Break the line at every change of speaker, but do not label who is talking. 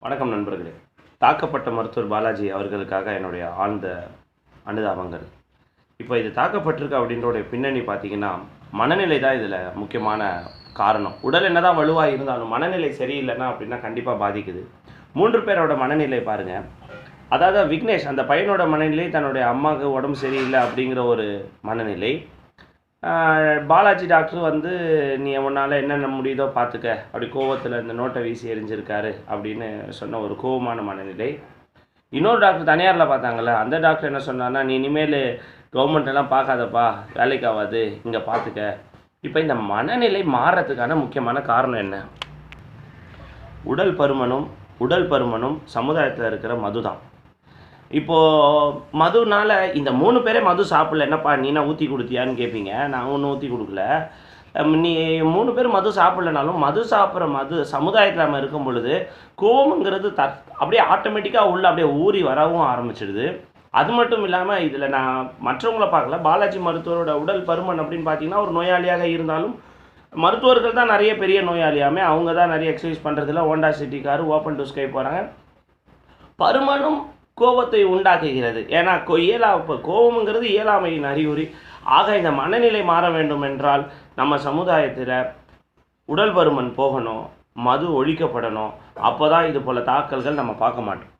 வணக்கம் நண்பர்களே. தாக்கப்பட்ட மருத்துவர் பாலாஜி அவர்களுக்காக என்னுடைய ஆழ்ந்த அனுதாபங்கள். இப்போ இது தாக்கப்பட்டிருக்கு அப்படின்றோடைய பின்னணி பார்த்தீங்கன்னா, மனநிலை தான் இதில் முக்கியமான காரணம். உடல் என்னதான் வலுவாக இருந்தாலும் மனநிலை சரியில்லைன்னா அப்படின்னா கண்டிப்பாக பாதிக்குது. 3 பேரோட மனநிலை பாருங்க. அதாவது விக்னேஷ் அந்த பையனோட மனநிலை தன்னுடைய அம்மாவுக்கு உடம்பு சரியில்லை அப்படிங்கிற ஒரு மனநிலை. பாலாஜி டாக்டர் வந்து நீ உன்னால் என்னென்ன முடியுதோ பார்த்துக்க அப்படி கோவத்தில் இந்த நோட்டை வீசி எறிஞ்சிருக்காரு அப்படின்னு சொன்ன ஒரு கோவமான மனநிலை. இன்னொரு டாக்டர் தனியாரில் பார்த்தாங்கள்ல, அந்த டாக்டர் என்ன சொன்னார்னா, நீ இனிமேல் கவர்மெண்ட்டெல்லாம் பார்க்காதப்பா, வேலைக்கு ஆகாது, இங்கே பார்த்துக்க. இப்போ இந்த மனநிலை மாறுறதுக்கான முக்கியமான காரணம் என்ன? உடல் பருமனும் சமுதாயத்தில் இருக்கிற மது தான். இப்போது மதுனால் இந்த 3 பேரே மது சாப்பிடல, என்னப்பா நீனா ஊற்றி கொடுத்தியான்னு கேட்பீங்க. நான் ஒன்றும் ஊற்றி கொடுக்கல. நீ 3 பேர் மது சாப்பிடலனாலும் மது சாப்பிட்ற சமுதாயத்தில் நம்ம இருக்கும் பொழுது கோவம்ங்கிறது அப்படியே ஆட்டோமேட்டிக்காக உள்ள அப்படியே ஊறி வரவும் ஆரம்பிச்சிடுது. அது மட்டும் இல்லாமல் இதில் நான் மற்றவங்கள பார்க்கல. பாலாஜி மருத்துவரோட உடல் பருமன் அப்படின்னு பார்த்தீங்கன்னா, ஒரு நோயாளியாக இருந்தாலும் மருத்துவர்கள் தான் நிறைய பெரிய நோயாளியாமே. அவங்க தான் நிறைய எக்ஸசைஸ் பண்ணுறதில்ல, Honda city car, open to sky போகிறாங்க. பருமனும் கோபத்தை உண்டாக்குகிறது. ஏன்னா இப்போ கோபம்ங்கிறது இயலாமையின் அறிகுறி. ஆக இந்த மனநிலை மாற வேண்டும் என்றால் நம்ம சமுதாயத்தில் உடல் பருமன் போகணும், மது ஒழிக்கப்படணும். அப்போ தான் இது போல் தாக்கல்கள் நம்ம பார்க்க மாட்டோம்.